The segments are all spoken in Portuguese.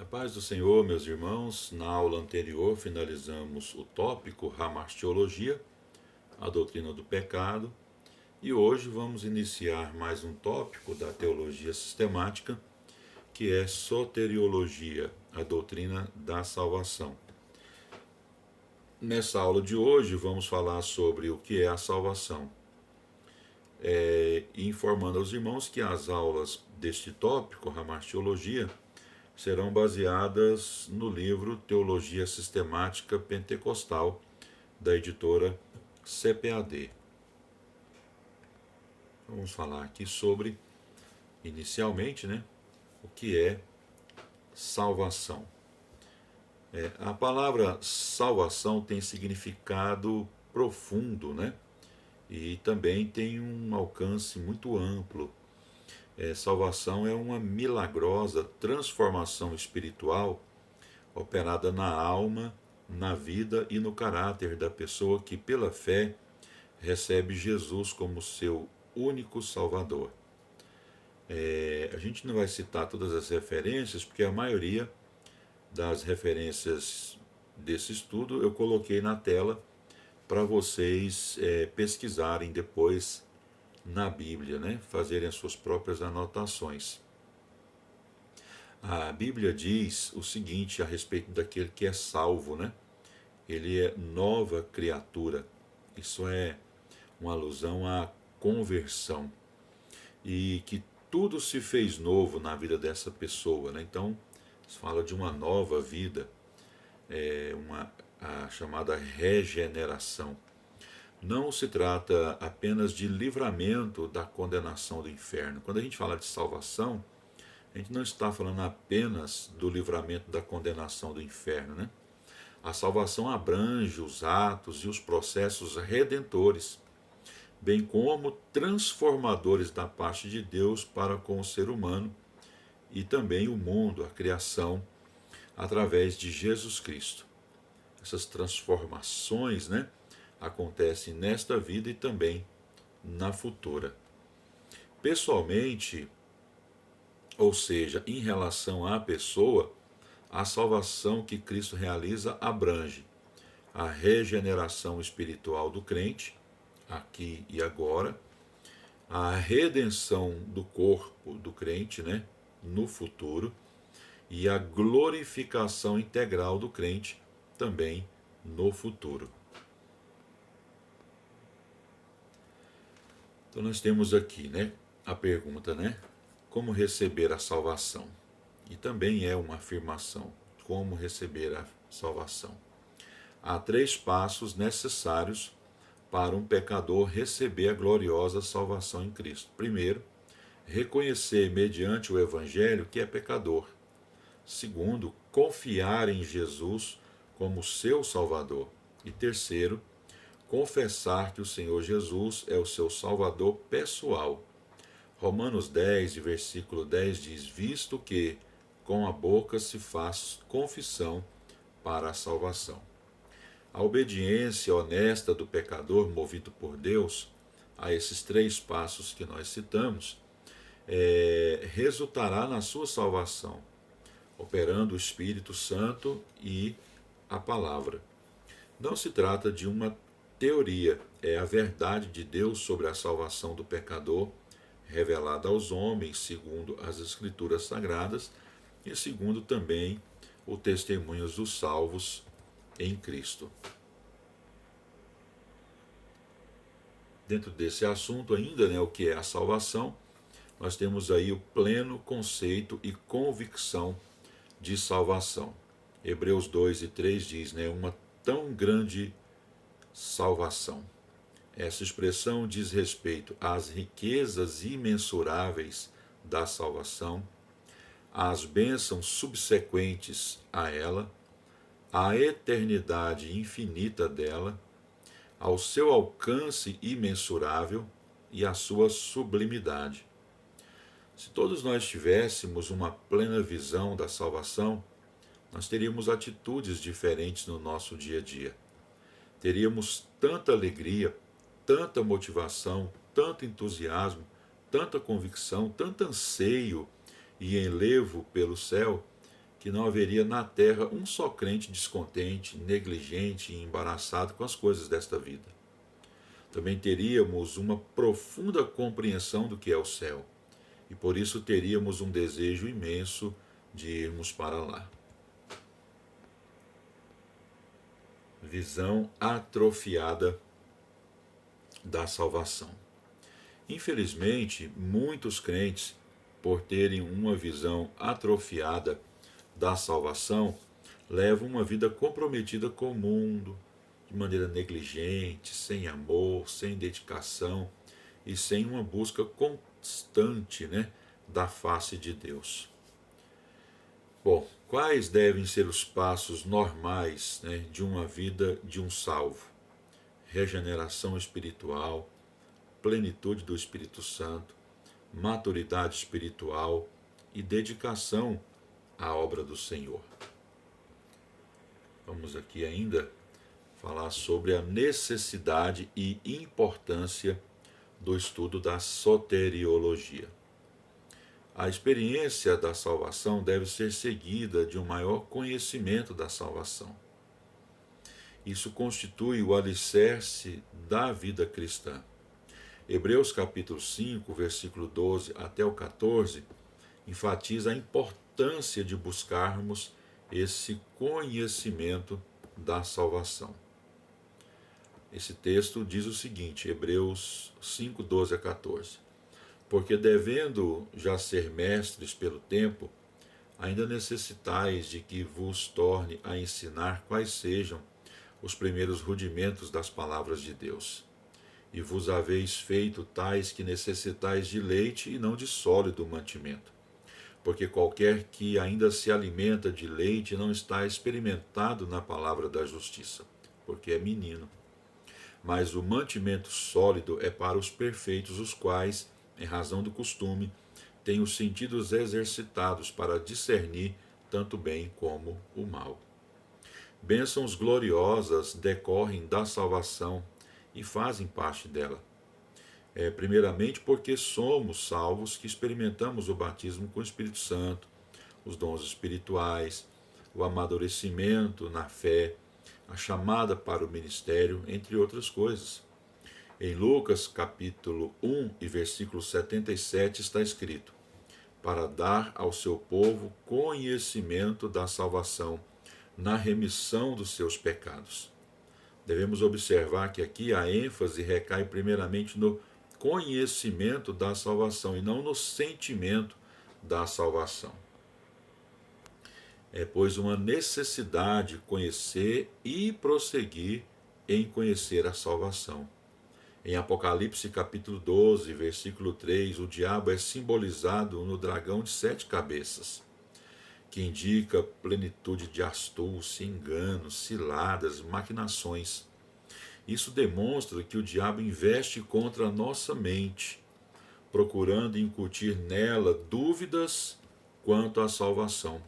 A paz do Senhor, meus irmãos. Na aula anterior finalizamos o tópico Ramastiologia, a doutrina do pecado, e hoje vamos iniciar mais um tópico da teologia sistemática, que é soteriologia, a doutrina da salvação. Nessa aula de hoje vamos falar sobre o que é a salvação, informando aos irmãos que as aulas deste tópico, Ramastiologia, serão baseadas no livro Teologia Sistemática Pentecostal, da editora CPAD. Vamos falar aqui sobre, inicialmente, o que é salvação. A palavra salvação tem significado profundo, e também tem um alcance muito amplo. Salvação é uma milagrosa transformação espiritual operada na alma, na vida e no caráter da pessoa que, pela fé, recebe Jesus como seu único Salvador. A gente não vai citar todas as referências, porque a maioria das referências desse estudo eu coloquei na tela para vocês pesquisarem depois na Bíblia, fazerem as suas próprias anotações. A Bíblia diz o seguinte a respeito daquele que é salvo, Ele é nova criatura. Isso é uma alusão à conversão. E que tudo se fez novo na vida dessa pessoa, Então, se fala de uma nova vida, a chamada regeneração. Não se trata apenas de livramento da condenação do inferno. Quando a gente fala de salvação, a gente não está falando apenas do livramento da condenação do inferno, A salvação abrange os atos e os processos redentores, bem como transformadores da parte de Deus para com o ser humano e também o mundo, a criação, através de Jesus Cristo. Essas transformações, acontecem nesta vida e também na futura. Pessoalmente, ou seja, em relação à pessoa, a salvação que Cristo realiza abrange a regeneração espiritual do crente, aqui e agora, a redenção do corpo do crente, no futuro, e a glorificação integral do crente também no futuro. Então nós temos aqui, a pergunta, como receber a salvação? E também é uma afirmação, como receber a salvação. Há 3 passos necessários para um pecador receber a gloriosa salvação em Cristo. Primeiro, reconhecer mediante o Evangelho que é pecador. Segundo, confiar em Jesus como seu Salvador. E terceiro, confessar que o Senhor Jesus é o seu Salvador pessoal. Romanos 10, versículo 10 diz: visto que com a boca se faz confissão para a salvação. A obediência honesta do pecador, movido por Deus, a esses 3 passos que nós citamos, resultará na sua salvação, operando o Espírito Santo e a palavra. Não se trata de uma teoria, é a verdade de Deus sobre a salvação do pecador, revelada aos homens, segundo as Escrituras Sagradas, e segundo também o testemunho dos salvos em Cristo. Dentro desse assunto ainda, o que é a salvação, nós temos aí o pleno conceito e convicção de salvação. Hebreus 2 e 3 diz, uma tão grande salvação. Essa expressão diz respeito às riquezas imensuráveis da salvação, às bênçãos subsequentes a ela, à eternidade infinita dela, ao seu alcance imensurável e à sua sublimidade. Se todos nós tivéssemos uma plena visão da salvação, nós teríamos atitudes diferentes no nosso dia a dia. Teríamos tanta alegria, tanta motivação, tanto entusiasmo, tanta convicção, tanto anseio e enlevo pelo céu, que não haveria na terra um só crente descontente, negligente e embaraçado com as coisas desta vida. Também teríamos uma profunda compreensão do que é o céu, e por isso teríamos um desejo imenso de irmos para lá. Visão atrofiada da salvação. Infelizmente, muitos crentes, por terem uma visão atrofiada da salvação, levam uma vida comprometida com o mundo, de maneira negligente, sem amor, sem dedicação e sem uma busca constante, da face de Deus. Bom, quais devem ser os passos normais, de uma vida de um salvo? Regeneração espiritual, plenitude do Espírito Santo, maturidade espiritual e dedicação à obra do Senhor. Vamos aqui ainda falar sobre a necessidade e importância do estudo da soteriologia. A experiência da salvação deve ser seguida de um maior conhecimento da salvação. Isso constitui o alicerce da vida cristã. Hebreus capítulo 5, versículo 12 até o 14, enfatiza a importância de buscarmos esse conhecimento da salvação. Esse texto diz o seguinte, Hebreus 5, 12 a 14. Porque devendo já ser mestres pelo tempo, ainda necessitais de que vos torne a ensinar quais sejam os primeiros rudimentos das palavras de Deus. E vos haveis feito tais que necessitais de leite e não de sólido mantimento. Porque qualquer que ainda se alimenta de leite não está experimentado na palavra da justiça, porque é menino. Mas o mantimento sólido é para os perfeitos, os quais, em razão do costume, têm os sentidos exercitados para discernir tanto o bem como o mal. Bênçãos gloriosas decorrem da salvação e fazem parte dela. Primeiramente porque somos salvos que experimentamos o batismo com o Espírito Santo, os dons espirituais, o amadurecimento na fé, a chamada para o ministério, entre outras coisas. Em Lucas capítulo 1 e versículo 77 está escrito: para dar ao seu povo conhecimento da salvação na remissão dos seus pecados. Devemos observar que aqui a ênfase recai primeiramente no conhecimento da salvação e não no sentimento da salvação. É, pois, uma necessidade conhecer e prosseguir em conhecer a salvação. Em Apocalipse capítulo 12, versículo 3, o diabo é simbolizado no dragão de 7 cabeças, que indica plenitude de astúcia, enganos, ciladas, maquinações. Isso demonstra que o diabo investe contra a nossa mente, procurando incutir nela dúvidas quanto à salvação,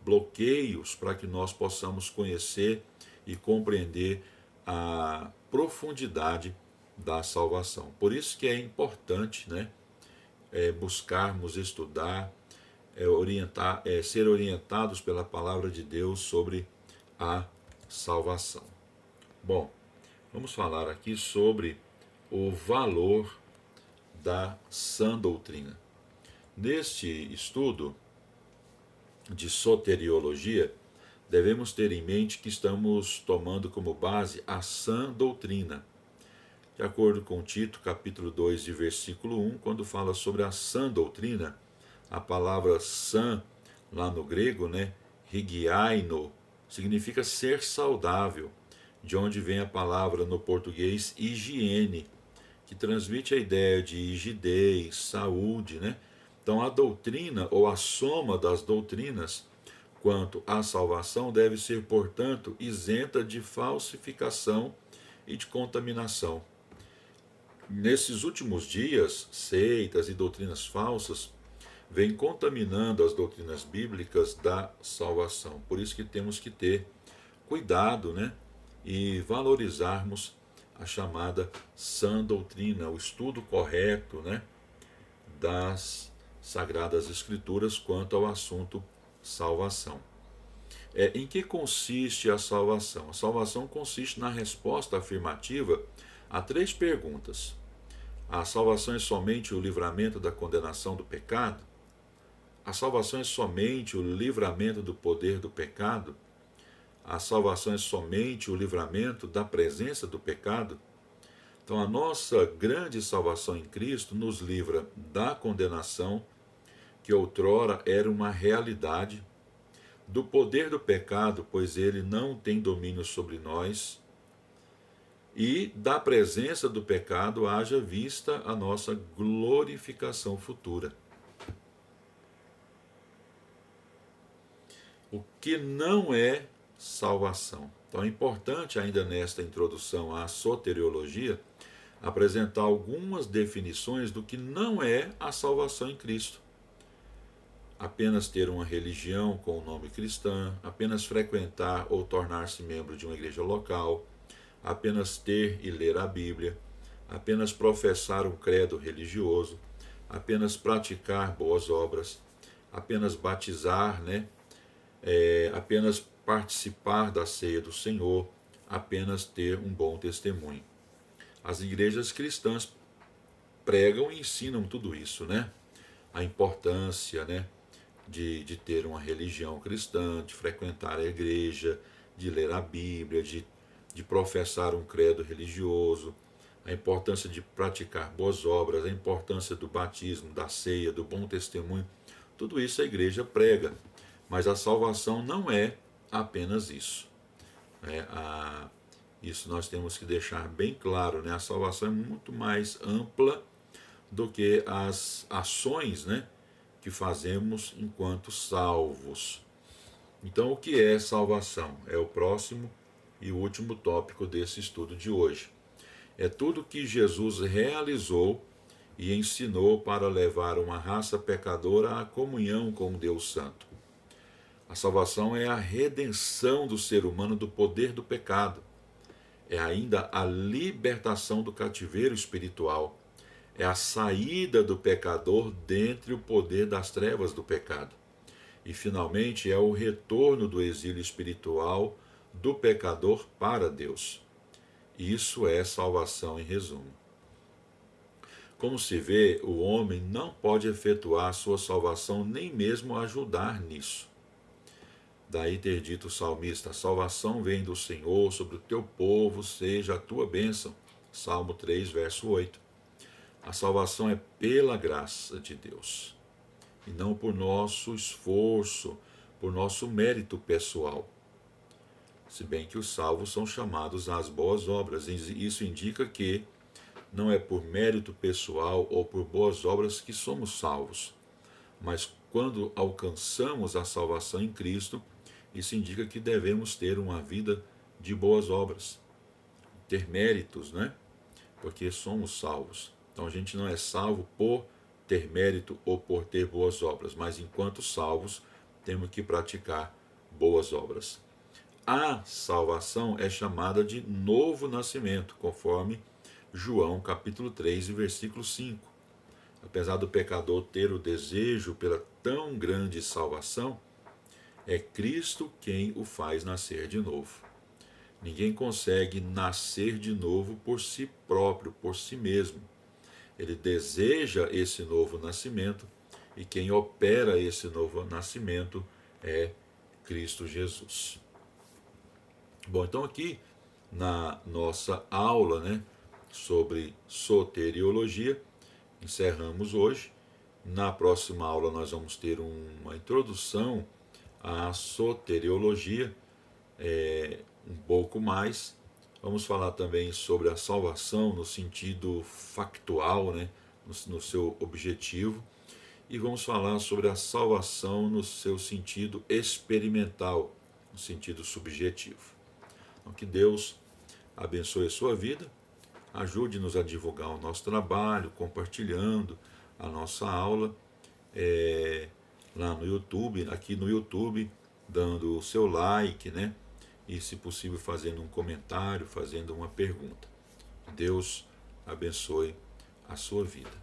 bloqueios para que nós possamos conhecer e compreender a profundidade da salvação. Por isso que é importante, buscarmos estudar, ser orientados pela palavra de Deus sobre a salvação. Bom, vamos falar aqui sobre o valor da sã doutrina. Neste estudo de soteriologia, devemos ter em mente que estamos tomando como base a sã doutrina. De acordo com Tito, capítulo 2, de versículo 1, quando fala sobre a sã doutrina, a palavra sã, lá no grego, higiaino, significa ser saudável, de onde vem a palavra no português higiene, que transmite a ideia de rigidez, saúde, Então a doutrina, ou a soma das doutrinas, quanto à salvação, deve ser, portanto, isenta de falsificação e de contaminação. Nesses últimos dias, seitas e doutrinas falsas vêm contaminando as doutrinas bíblicas da salvação. Por isso que temos que ter cuidado, e valorizarmos a chamada sã doutrina, o estudo correto, das Sagradas Escrituras quanto ao assunto salvação. Em que consiste a salvação? A salvação consiste na resposta afirmativa a 3 perguntas. A salvação é somente o livramento da condenação do pecado? A salvação é somente o livramento do poder do pecado? A salvação é somente o livramento da presença do pecado? Então, a nossa grande salvação em Cristo nos livra da condenação, que outrora era uma realidade, do poder do pecado, pois ele não tem domínio sobre nós, e da presença do pecado, haja vista a nossa glorificação futura. O que não é salvação. Então é importante, ainda nesta introdução à soteriologia, apresentar algumas definições do que não é a salvação em Cristo. Apenas ter uma religião com o nome cristã, apenas frequentar ou tornar-se membro de uma igreja local, apenas ter e ler a Bíblia, apenas professar um credo religioso, apenas praticar boas obras, apenas batizar, apenas participar da ceia do Senhor, apenas ter um bom testemunho. As igrejas cristãs pregam e ensinam tudo isso, A importância, de ter uma religião cristã, de frequentar a igreja, de ler a Bíblia, de professar um credo religioso, a importância de praticar boas obras, a importância do batismo, da ceia, do bom testemunho. Tudo isso a igreja prega, mas a salvação não é apenas isso. Isso nós temos que deixar bem claro, A salvação é muito mais ampla do que as ações, que fazemos enquanto salvos. Então, o que é salvação? É o próximo e o último tópico desse estudo de hoje. É tudo que Jesus realizou e ensinou para levar uma raça pecadora à comunhão com Deus Santo. A salvação é a redenção do ser humano do poder do pecado. É ainda a libertação do cativeiro espiritual. É a saída do pecador dentre o poder das trevas do pecado. E, finalmente, é o retorno do exílio espiritual do pecador para Deus. Isso é salvação em resumo. Como se vê, o homem não pode efetuar sua salvação, nem mesmo ajudar nisso. Daí ter dito o salmista: a salvação vem do Senhor, sobre o teu povo seja a tua bênção. Salmo 3, verso 8. A salvação é pela graça de Deus, e não por nosso esforço, por nosso mérito pessoal. Se bem que os salvos são chamados às boas obras, e isso indica que não é por mérito pessoal ou por boas obras que somos salvos, mas quando alcançamos a salvação em Cristo, isso indica que devemos ter uma vida de boas obras, ter méritos, Porque somos salvos. Então a gente não é salvo por ter mérito ou por ter boas obras, mas enquanto salvos temos que praticar boas obras. A salvação é chamada de novo nascimento, conforme João capítulo 3, versículo 5. Apesar do pecador ter o desejo pela tão grande salvação, é Cristo quem o faz nascer de novo. Ninguém consegue nascer de novo por si próprio, por si mesmo. Ele deseja esse novo nascimento, e quem opera esse novo nascimento é Cristo Jesus. Bom, então aqui na nossa aula, sobre soteriologia, encerramos hoje. Na próxima aula nós vamos ter uma introdução à soteriologia, um pouco mais. Vamos falar também sobre a salvação no sentido factual, no seu objetivo. E vamos falar sobre a salvação no seu sentido experimental, no sentido subjetivo. Então, que Deus abençoe a sua vida, ajude-nos a divulgar o nosso trabalho, compartilhando a nossa aula lá no YouTube, aqui no YouTube, dando o seu like, e, se possível, fazendo um comentário, fazendo uma pergunta. Deus abençoe a sua vida.